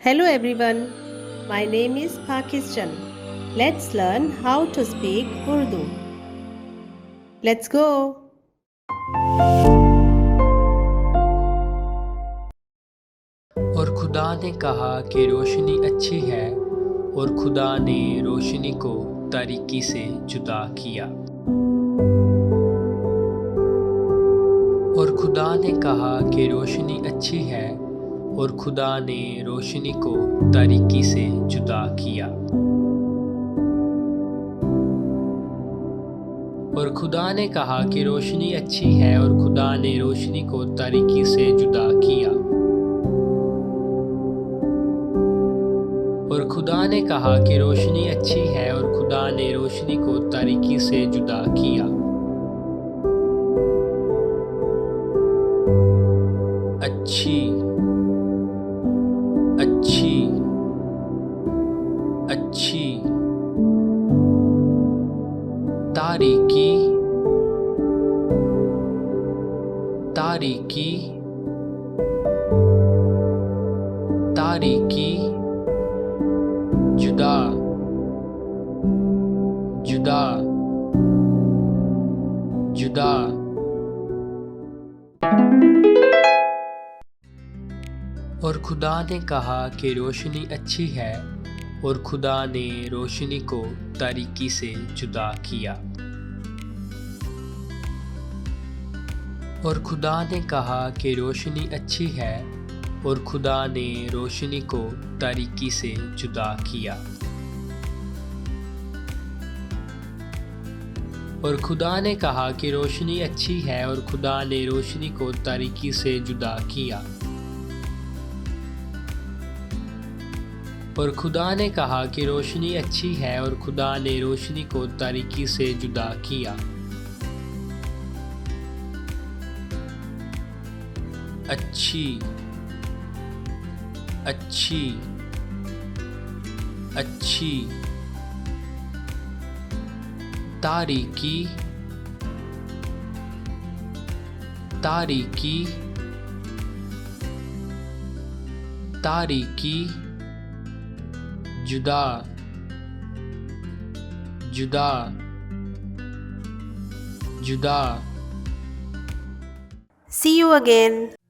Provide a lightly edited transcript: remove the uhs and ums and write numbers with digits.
Hello everyone, my name is Pakistan. Let's learn how to speak Urdu. Let's go. और खुदा ने कहा कि रोशनी अच्छी है और खुदा ने रोशनी को तारीकी से जुदा किया। और खुदा ने कहा कि रोशनी अच्छी है और खुदा ने रोशनी को तारीकी से जुदा किया। और खुदा ने कहा कि रोशनी अच्छी है और खुदा ने रोशनी को तारीकी से जुदा किया। और खुदा ने कहा कि रोशनी अच्छी है और खुदा ने रोशनी को तारीकी से जुदा किया। अच्छी, अच्छी, अच्छी। तारीकी, तारीकी, तारीकी। जुदा, जुदा, जुदा। और खुदा ने कहा कि रोशनी अच्छी है और खुदा ने रोशनी को तारीकी से जुदा किया। और खुदा ने कहा कि रोशनी अच्छी है और खुदा ने रोशनी को तारीकी से जुदा किया। और खुदा ने कहा कि रोशनी अच्छी है और खुदा ने रोशनी को तारीकी से जुदा किया। और खुदा ने कहा कि रोशनी अच्छी है और खुदा ने रोशनी को तारीकी से जुदा किया। अच्छी, अच्छी, अच्छी। तारीकी, तारीकी, तारीकी। जुदा, जुदा, जुदा। See you again.